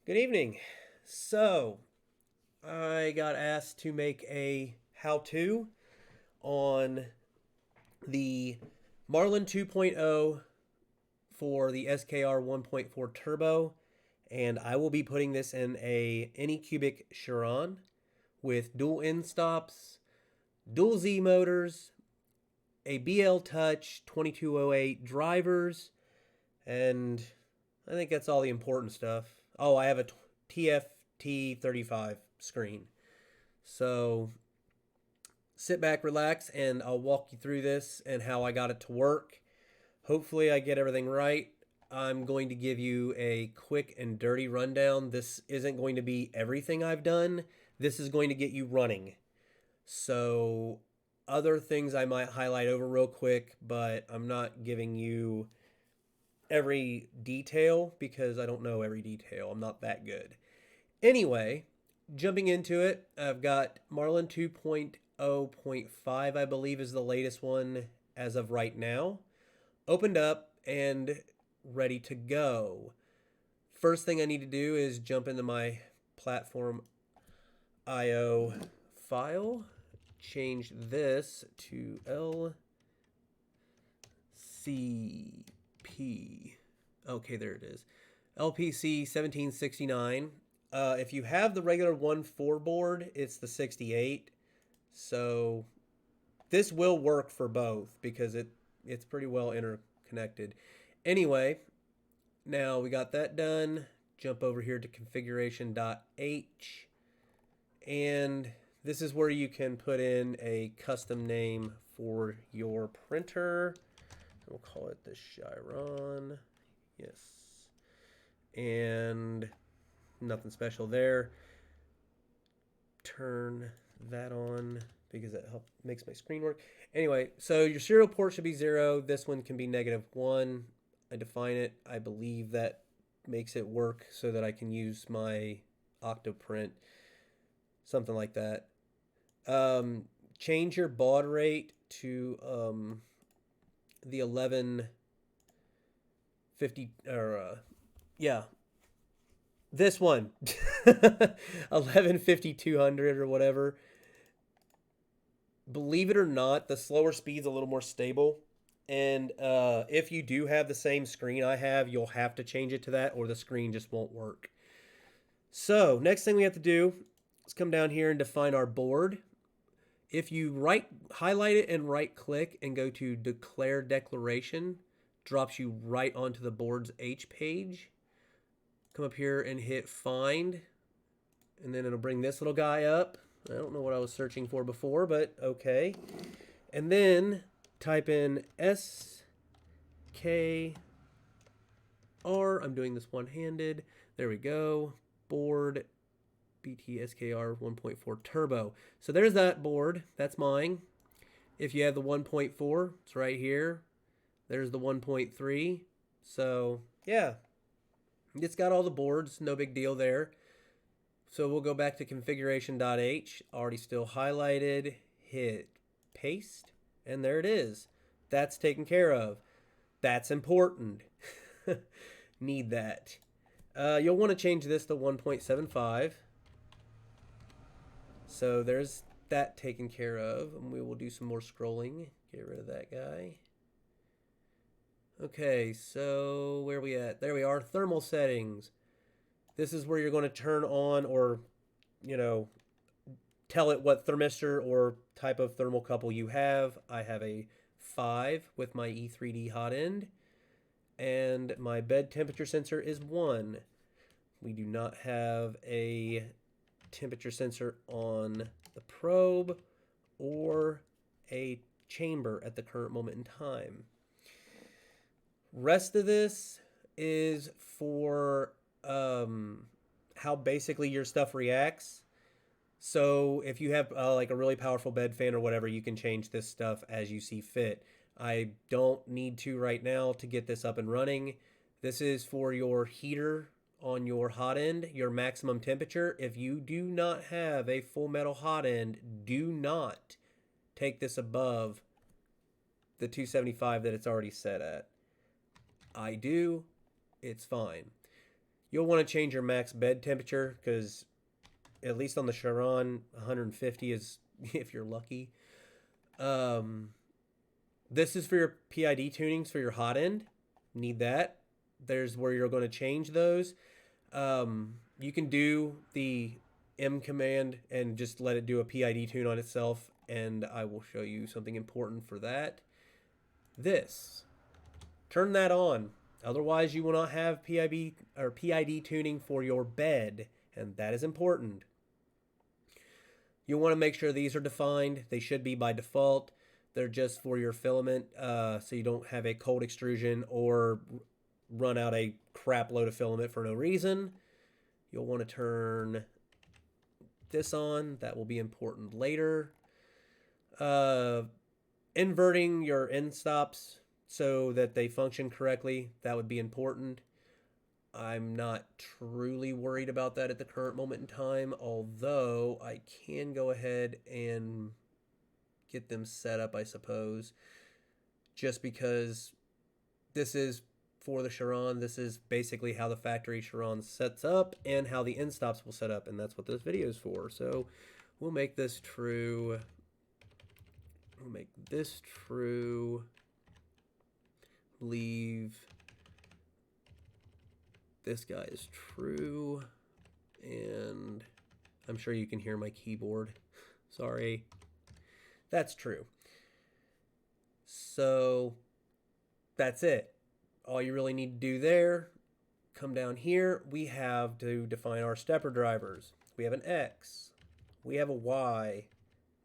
Good evening. So, I got asked to make a how-to on the Marlin 2.0 for the SKR 1.4 Turbo, and I will be putting this in a Anycubic Chiron with dual end stops, dual Z motors, a BL Touch 2208 drivers, and I think that's all the important stuff. Oh, I have a TFT35 screen. So sit back, relax, and I'll walk you through this and how I got it to work. Hopefully, I get everything right. I'm going to give you a quick and dirty rundown. This isn't going to be everything I've done. This is going to get you running. So, other things I might highlight over real quick, but I'm not giving you every detail because I don't know every detail. I'm not that good. Anyway, jumping into it, I've got Marlin 2.0.5, I believe, is the latest one as of right now. Opened up and ready to go. First thing I need to do is jump into my platform IO file, change this to LCP. Okay, there it is. LPC 1769. If you have the regular 1.4 board, it's the 68. So this will work for both because it's pretty well interconnected. Anyway, now we got that done. Jump over here to configuration.h. And this is where you can put in a custom name for your printer. We'll call it the Chiron. Yes. And nothing special there. Turn that on because that makes my screen work. Anyway, so your serial port should be 0. This one can be -1. I define it. I believe that makes it work so that I can use my Octoprint, something like that. Change your baud rate to the 1150 or yeah, this one 1150-200 or whatever. Believe it or not, the slower speed's a little more stable. And if you do have the same screen I have, you'll have to change it to that or the screen just won't work. So next thing we have to do is come down here and define our board. If you highlight it and right click and go to declare declaration, drops you right onto the board's H page. Come up here and hit find, and then it'll bring this little guy up. I don't know what I was searching for before, but okay. And then type in SKR. I'm doing this one-handed. There we go. Board BT SKR 1.4 Turbo. So there's that board. That's mine. If you have the 1.4, it's right here. There's the 1.3. So, yeah. It's got all the boards. No big deal there. So we'll go back to configuration.h. Already still highlighted. Hit paste. And there it is. That's taken care of. That's important. Need that. You'll want to change this to 1.75. So there's that taken care of. And we will do some more scrolling. Get rid of that guy. Okay, so where are we at? There we are. Thermal settings. This is where you're going to turn on or, tell it what thermistor or type of thermocouple you have. I have a 5 with my E3D hot end. And my bed temperature sensor is 1. We do not have a temperature sensor on the probe or a chamber at the current moment in time. Rest of this is for how basically your stuff reacts. So if you have like a really powerful bed fan or whatever, you can change this stuff as you see fit. I don't need to right now to get this up and running. This is for your heater on your hot end, your maximum temperature. If you do not have a full metal hot end, do not take this above the 275 that it's already set at. I do. It's fine. You'll want to change your max bed temperature because at least on the Chiron, 150 is if you're lucky. This is for your PID tunings for your hot end. Need that. There's where you're going to change those. You can do the M command and just let it do a PID tune on itself, and I will show you something important for that. This. Turn that on. Otherwise, you will not have PID tuning for your bed, and that is important. You'll want to make sure these are defined. They should be by default. They're just for your filament, so you don't have a cold extrusion or run out a crap load of filament for no reason. You'll want to turn this on. That will be important later. Inverting your end stops so that they function correctly, that would be important. I'm not truly worried about that at the current moment in time, although I can go ahead and get them set up, I suppose, just because this is for the Chiron. This is basically how the factory Chiron sets up and how the end stops will set up, and that's what this video is for. So we'll make this true. We'll make this true. Leave this guy is true, and I'm sure you can hear my keyboard. Sorry. That's true. So that's it. All you really need to do there, come down here, we have to define our stepper drivers. We have an X, we have a Y,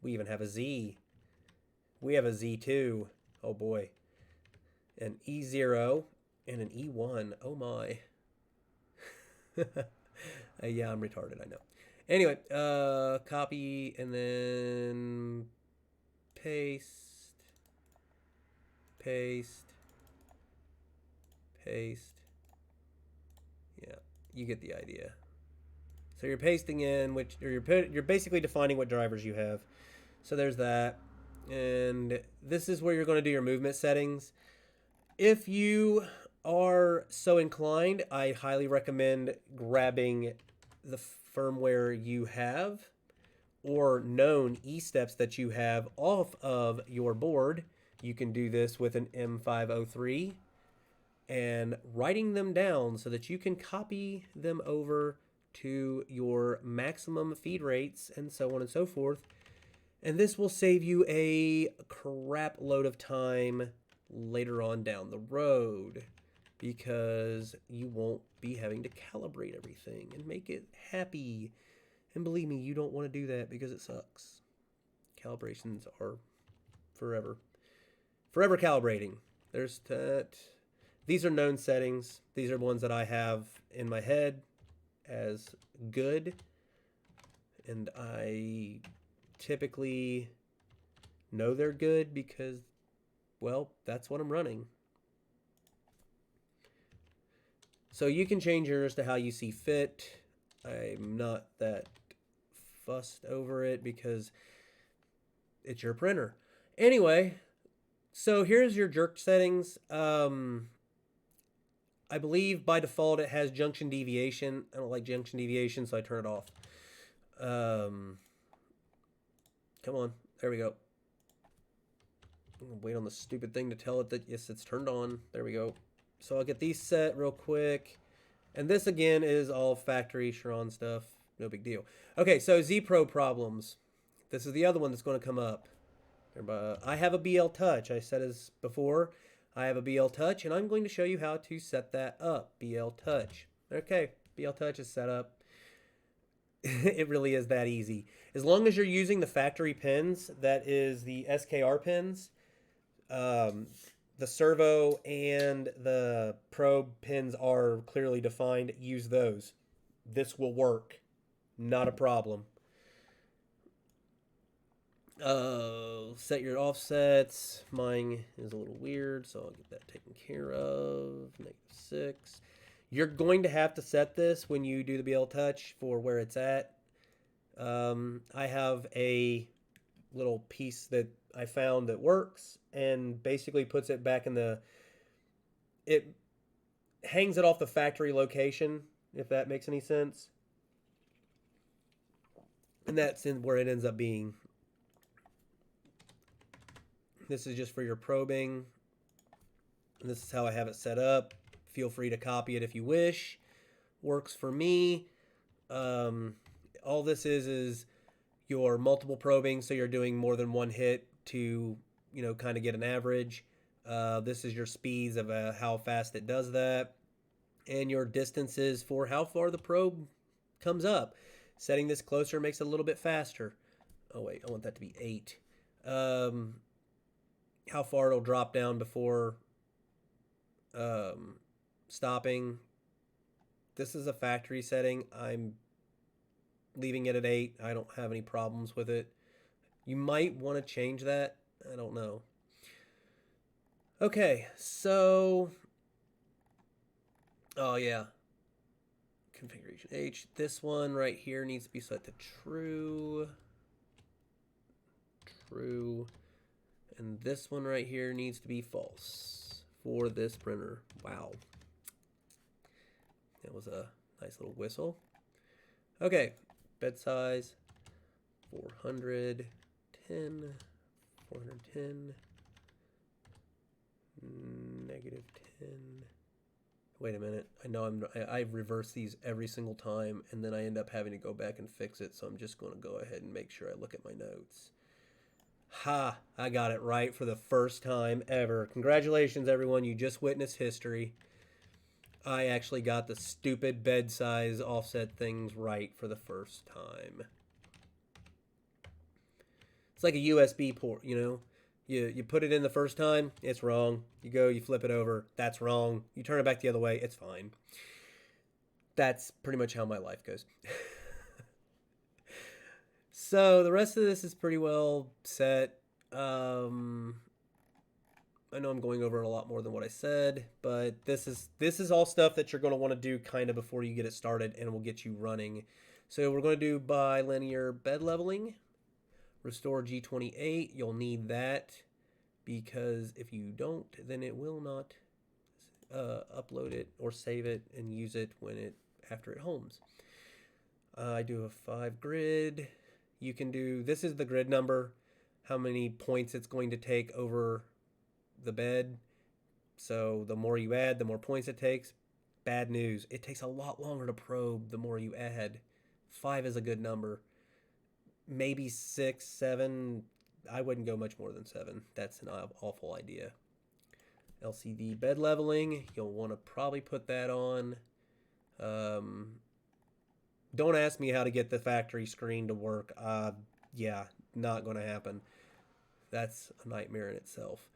we even have a Z, we have a Z2, oh boy, an E0, and an E1, oh my. Yeah, I'm retarded, I know. Anyway, copy and then paste, paste, paste. Yeah, you get the idea. So you're pasting in which, or you're basically defining what drivers you have. So there's that, and this is where you're going to do your movement settings. If you are so inclined, I highly recommend grabbing the firmware you have or known E-steps that you have off of your board. You can do this with an M503 and writing them down so that you can copy them over to your maximum feed rates and so on and so forth. And this will save you a crap load of time later on down the road because you won't be having to calibrate everything and make it happy. And believe me, you don't want to do that because it sucks. Calibrations are forever. Forever calibrating. There's that. These are known settings. These are ones that I have in my head as good. And I typically know they're good because, well, that's what I'm running. So you can change yours to how you see fit. I'm not that fussed over it because it's your printer. Anyway, so here's your jerk settings. I believe by default it has junction deviation. I don't like junction deviation, so I turn it off. Come on, there we go. I'm gonna wait on the stupid thing to tell it that yes, it's turned on. There we go. So I'll get these set real quick. And this again is all factory Chiron stuff. No big deal. Okay, so Z Pro problems. This is the other one that's going to come up. I have a BL Touch. I said as before, I have a BL Touch, and I'm going to show you how to set that up. BL Touch. Okay, BL Touch is set up. It really is that easy. As long as you're using the factory pins, that is the SKR pins, the servo and the probe pins are clearly defined. Use those. This will work. Not a problem. Set your offsets. Mine is a little weird, so I'll get that taken care of. -6. You're going to have to set this when you do the BL Touch for where it's at. I have a little piece that I found that works and basically puts it back in the... It hangs it off the factory location if that makes any sense. And that's where it ends up being. This is just for your probing. And this is how I have it set up. Feel free to copy it if you wish. Works for me. All this is your multiple probing, so you're doing more than one hit to, kind of get an average. This is your speeds of how fast it does that, and your distances for how far the probe comes up. Setting this closer makes it a little bit faster. Oh wait, I want that to be 8. How far it'll drop down before stopping. This is a factory setting. I'm leaving it at 8. I don't have any problems with it. You might want to change that. I don't know. Okay, so... Oh, yeah. Configuration H. This one right here needs to be set to true. True. And this one right here needs to be false for this printer. Wow. That was a nice little whistle. Okay, bed size 410, 410, negative 10. Wait a minute. I know I reverse these every single time, and then I end up having to go back and fix it, so I'm just going to go ahead and make sure I look at my notes. Ha! I got it right for the first time ever. Congratulations, everyone. You just witnessed history. I actually got the stupid bed size offset things right for the first time. It's like a USB port, You put it in the first time, it's wrong. You flip it over, that's wrong. You turn it back the other way, it's fine. That's pretty much how my life goes. So the rest of this is pretty well set. I know I'm going over a lot more than what I said, but this is all stuff that you're going to want to do kind of before you get it started, and it will get you running. So we're going to do bilinear bed leveling. Restore G28. You'll need that because if you don't, then it will not upload it or save it and use it after it homes. I do a 5 grid. You can do, this is the grid number, how many points it's going to take over the bed. So the more you add, the more points it takes. Bad news, it takes a lot longer to probe the more you add. 5 is a good number. Maybe 6, 7. I wouldn't go much more than 7. That's an awful idea. LCD bed leveling, you'll want to probably put that on. Don't ask me how to get the factory screen to work. Yeah, not going to happen. That's a nightmare in itself.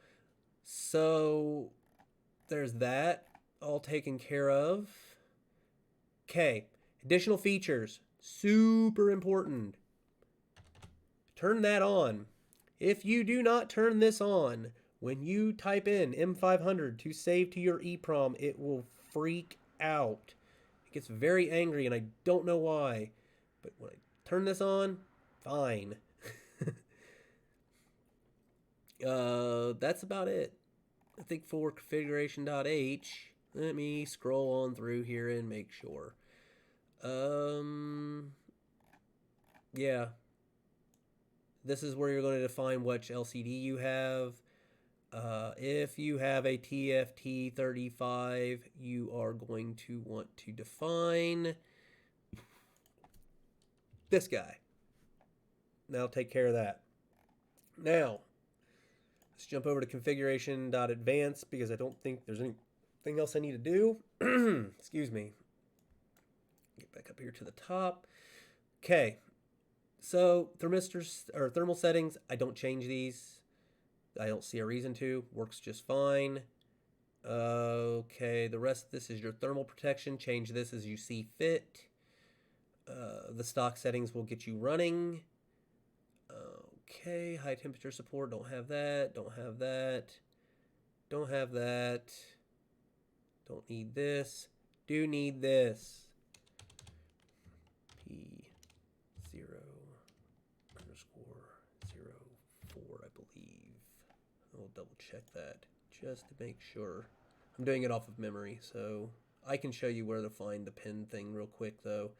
So there's that all taken care of. Okay, additional features, super important. Turn that on. If you do not turn this on, when you type in M500 to save to your EEPROM, it will freak out. It gets very angry, and I don't know why. But when I turn this on, fine. That's about it. I think for configuration.h, let me scroll on through here and make sure. Yeah. This is where you're going to define which LCD you have. If you have a TFT35, you are going to want to define this guy. That'll take care of that. Now, let's jump over to configuration.advanced because I don't think there's anything else I need to do. Excuse me. Get back up here to the top. Okay. So thermistors or thermal settings, I don't change these. I don't see a reason to. Works just fine. Okay, the rest of this is your thermal protection. Change this as you see fit. The stock settings will get you running. Okay, high temperature support, don't have that, don't have that, don't have that, don't need this, do need this. P0_04, I believe. I'll double check that just to make sure. I'm doing it off of memory, so I can show you where to find the pin thing real quick, though.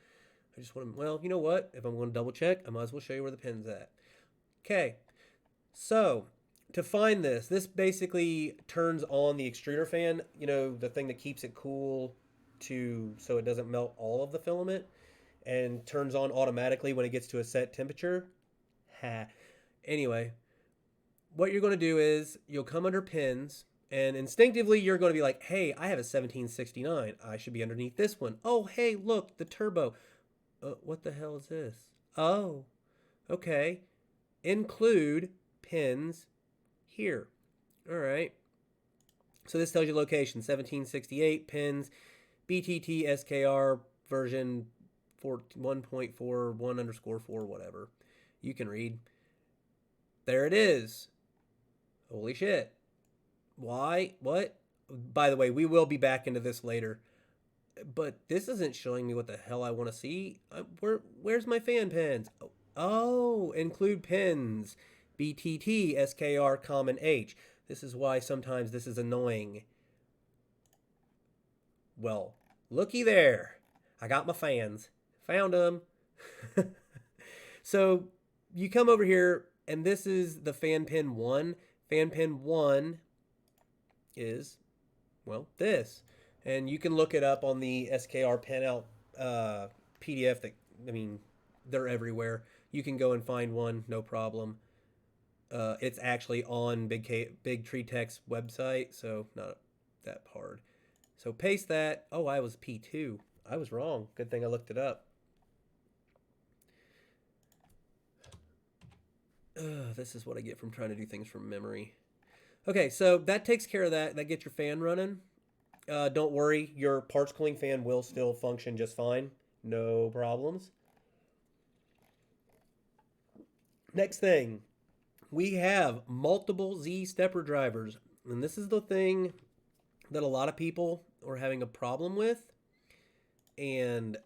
I just want to, well, you know what? If I'm going to double check, I might as well show you where the pin's at. Okay, so to find this, this basically turns on the extruder fan, you know, the thing that keeps it cool so it doesn't melt all of the filament, and turns on automatically when it gets to a set temperature. Ha. Anyway, what you're going to do is you'll come under pins, and instinctively you're going to be like, hey, I have a 1769. I should be underneath this one. Oh, hey, look, the turbo. What the hell is this? Oh, okay. Include pins here. All right. So this tells you location, 1768 pins, BTT SKR version 1.4, 1_4, whatever. You can read. There it is. Holy shit. Why? What? By the way, we will be back into this later. But this isn't showing me what the hell I want to see. Where's my fan pins? Oh, include pins. BTT, SKR, common H. This is why sometimes this is annoying. Well, looky there. I got my fans. Found them. So you come over here, and this is the fan pin 1. Fan pin 1 is, well, this. And you can look it up on the SKR pinout PDF. I mean, they're everywhere. You can go and find one, no problem. It's actually on Big Tree Tech's website, so not that hard. So paste that. Oh, I was P2. I was wrong. Good thing I looked it up. This is what I get from trying to do things from memory. Okay, so that takes care of that. That gets your fan running. Don't worry, your parts cooling fan will still function just fine. No problems. Next thing, we have multiple ZStepper drivers. And this is the thing that a lot of people are having a problem with. And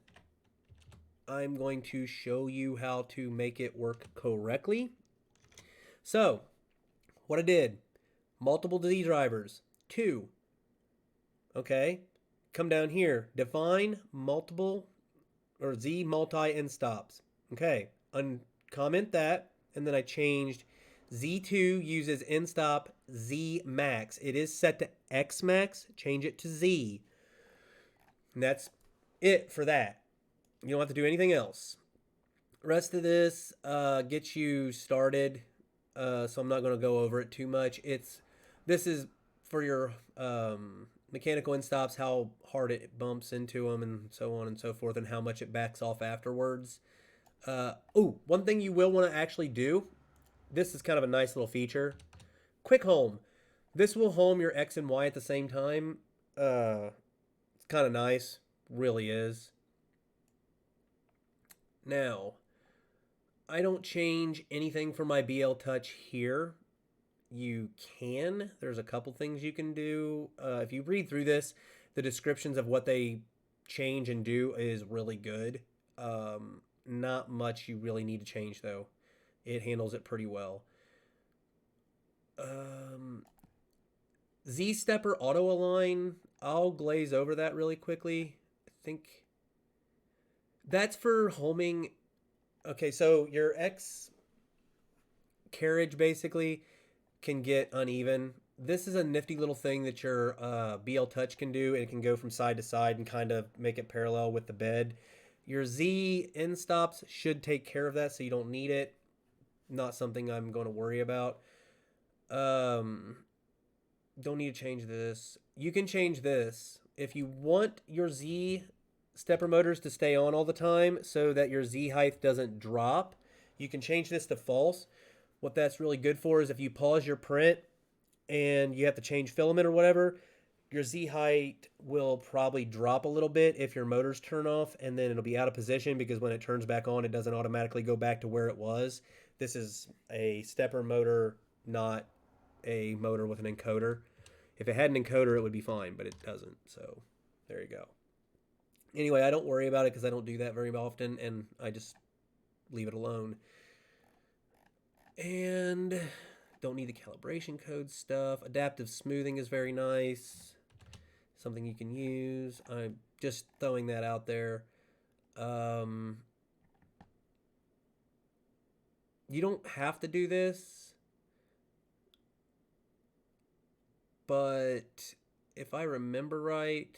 I'm going to show you how to make it work correctly. So, what I did, multiple Z drivers, 2. Okay, come down here, define multiple or Z multi and stops. Okay, uncomment that, and then I changed Z2 uses in stop Z max. It is set to X max, change it to Z. And that's it for that. You don't have to do anything else. Rest of this gets you started, so I'm not going to go over it too much. This is for your mechanical in stops, how hard it bumps into them and so on and so forth, and how much it backs off afterwards. One thing you will want to actually do, this is kind of a nice little feature. Quick home. This will home your X and Y at the same time. It's kind of nice. Really is. Now, I don't change anything for my BL Touch here. You can. There's a couple things you can do. If you read through this, the descriptions of what they change and do is really good. Not much you really need to change, though. It handles it pretty well. ZStepper Auto Align, I'll glaze over that really quickly. I think that's for homing. Okay, so your X carriage basically can get uneven. This is a nifty little thing that your BL Touch can do, and it can go from side to side and kind of make it parallel with the bed. Your Z end stops should take care of that, so you don't need it. Not something I'm going to worry about. Don't need to change this. You can change this. If you want your Z stepper motors to stay on all the time so that your Z height doesn't drop, you can change this to false. What that's really good for is if you pause your print and you have to change filament or whatever, your Z height will probably drop a little bit if your motors turn off, and then it'll be out of position because when it turns back on, it doesn't automatically go back to where it was. This is a stepper motor, not a motor with an encoder. If it had an encoder, it would be fine, but it doesn't. So there you go. Anyway, I don't worry about it because I don't do that very often, and I just leave it alone. And don't need the calibration code stuff. Adaptive smoothing is very nice. something you can use. I'm just throwing that out there. You don't have to do this, but if I remember right,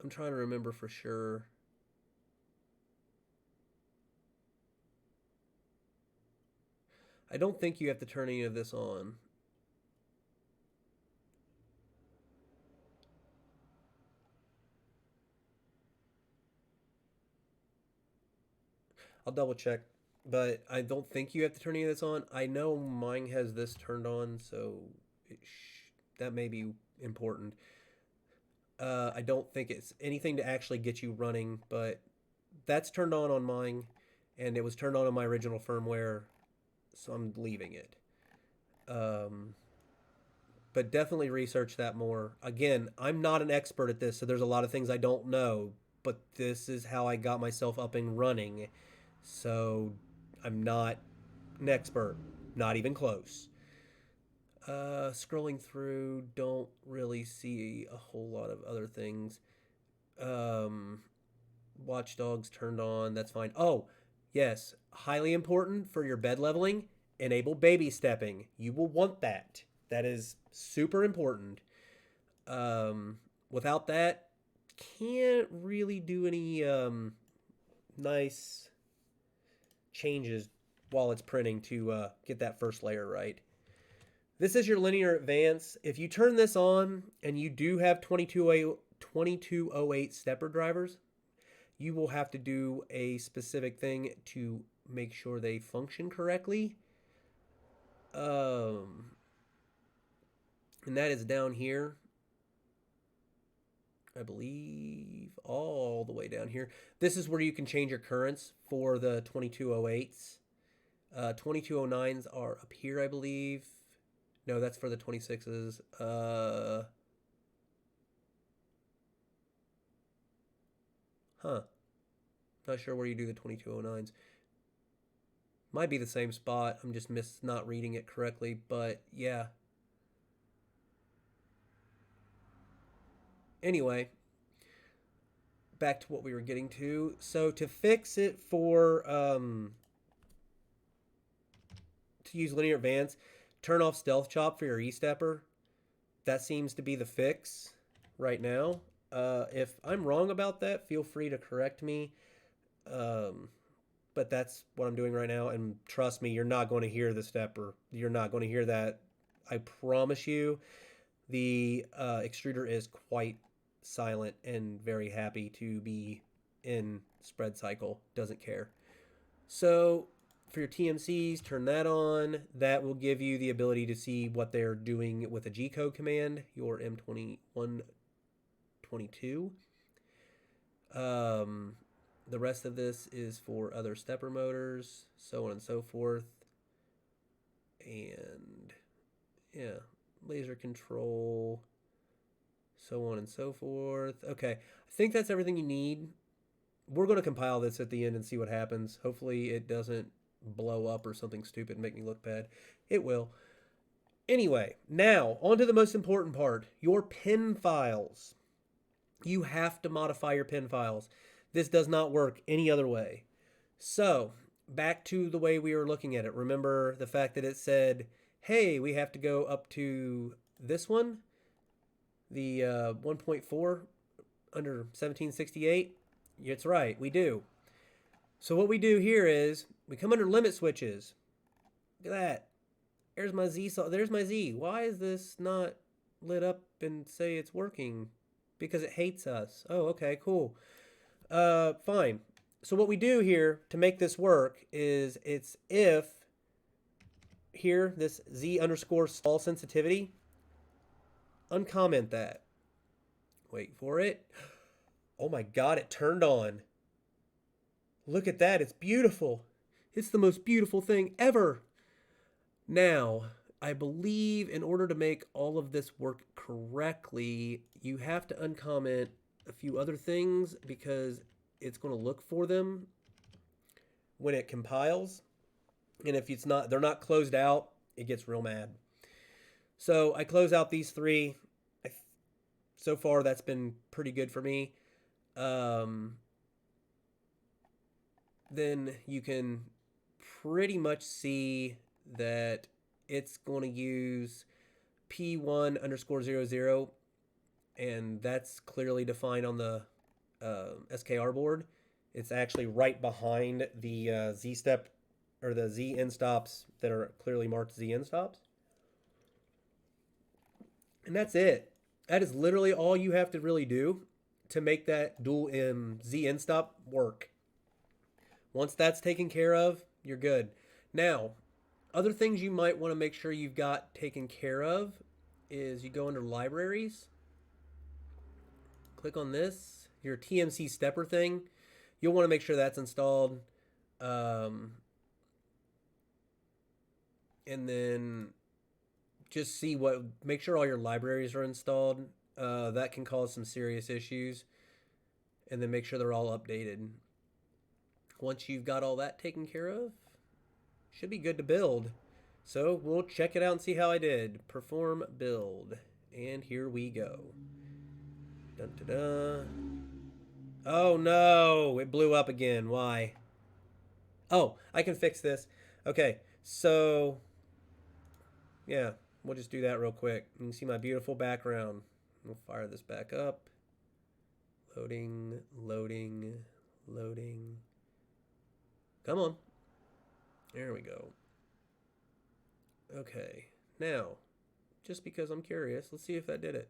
I'm trying to remember for sure. I don't think you have to turn any of this on. I'll double check, but I don't think you have to turn any of this on. I know mine has this turned on, so that may be important. I don't think it's anything to actually get you running, but that's turned on mine, and it was turned on my original firmware, so I'm leaving it. But definitely research that more. Again, I'm not an expert at this, so there's a lot of things I don't know, but this is how I got myself up and running. So I'm not an expert, not even close. Scrolling through, don't really see a whole lot of other things. Watchdogs turned on, that's fine. Oh, yes, highly important for your bed leveling, enable baby stepping. You will want that. That is super important. Without that, can't really do any nice changes while it's printing to get that first layer right. This is your linear advance. If you turn this on and you do have 2208 stepper drivers, you will have to do a specific thing to make sure they function correctly. And that is down here. I believe all the way down here. This is where you can change your currents for the 2208s. 2209s are up here, I believe. No, that's for the 26s. Not sure where you do the 2209s. Might be the same spot. I'm just not reading it correctly, but yeah. Anyway, back to what we were getting to. So to fix it for to use linear advance, turn off stealth chop for your e-stepper. That seems to be the fix right now. If I'm wrong about that, feel free to correct me. But that's what I'm doing right now. And trust me, you're not going to hear the stepper. You're not going to hear that. I promise you. The extruder is quite silent and very happy to be in spread cycle. Doesn't care. So for your TMCs, turn that on. That will give you the ability to see what they're doing with a G-code command, your M2122. The rest of this is for other stepper motors, so on and so forth. And yeah, laser control, so on and so forth. Okay, I think that's everything you need. We're going to compile this at the end and see what happens. Hopefully it doesn't blow up or something stupid and make me look bad. It will. Anyway, now on to the most important part, your pin files. You have to modify your pin files. This does not work any other way. So back to the way we were looking at it. Remember the fact that it said, hey, we have to go up to this one, the 1.4 under 1768. It's right, we do. So what we do here is we come under limit switches. Look at that. There's my Z. There's my Z. Why is this not lit up and say it's working? Because it hates us. Oh, okay, cool. Fine. So what we do here to make this work is it's if here, this Z underscore stall sensitivity, uncomment that. Wait for it. Oh my God, it turned on. Look at that. It's beautiful. It's the most beautiful thing ever. Now, I believe in order to make all of this work correctly, you have to uncomment a few other things because it's going to look for them when it compiles. And if it's not, they're not closed out, it gets real mad. So I close out these three. So far, that's been pretty good for me. Then you can pretty much see that it's going to use P1 underscore 00, and that's clearly defined on the SKR board. It's actually right behind the ZStep or the ZStops that are clearly marked ZStops. And that's it. That is literally all you have to really do to make that dual ZStop work. Once that's taken care of, you're good. Now, other things you might want to make sure you've got taken care of is you go under libraries, click on this, your TMC stepper thing. You'll want to make sure that's installed. And then just make sure all your libraries are installed. That can cause some serious issues. And then make sure they're all updated. Once you've got all that taken care of, should be good to build. So we'll check it out and see how I did. Perform build. And here we go. Dun, dun, dun. Oh no, it blew up again. Why? Oh, I can fix this. Okay, so yeah, we'll just do that real quick. You can see my beautiful background. We'll fire this back up. Loading, loading, loading. Come on. There we go. Okay, now, just because I'm curious, let's see if that did it.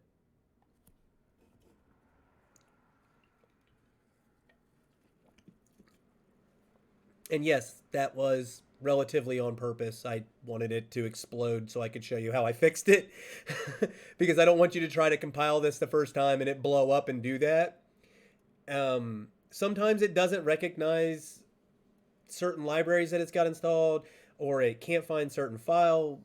And yes, that was relatively on purpose. I wanted it to explode so I could show you how I fixed it. Because I don't want you to try to compile this the first time and it blow up and do that. Sometimes it doesn't recognize certain libraries that it's got installed, or it can't find certain files.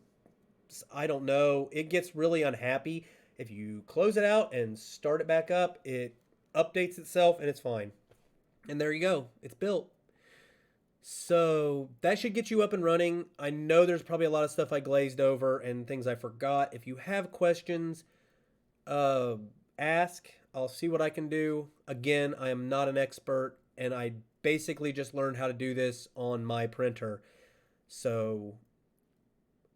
I don't know. It gets really unhappy. If you close it out and start it back up, it updates itself and it's fine. And there you go. It's built. So that should get you up and running. I know there's probably a lot of stuff I glazed over and things I forgot. If you have questions, ask. I'll see what I can do. Again, I am not an expert, and I basically just learned how to do this on my printer. So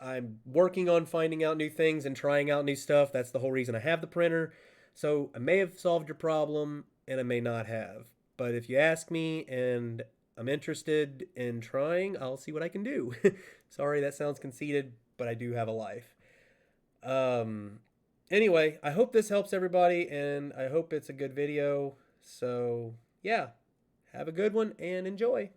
I'm working on finding out new things and trying out new stuff. That's the whole reason I have the printer. So I may have solved your problem, and I may not have. But if you ask me and I'm interested in trying, I'll see what I can do. Sorry, that sounds conceited, but I do have a life. Anyway, I hope this helps everybody, and I hope it's a good video. So, yeah, have a good one and enjoy.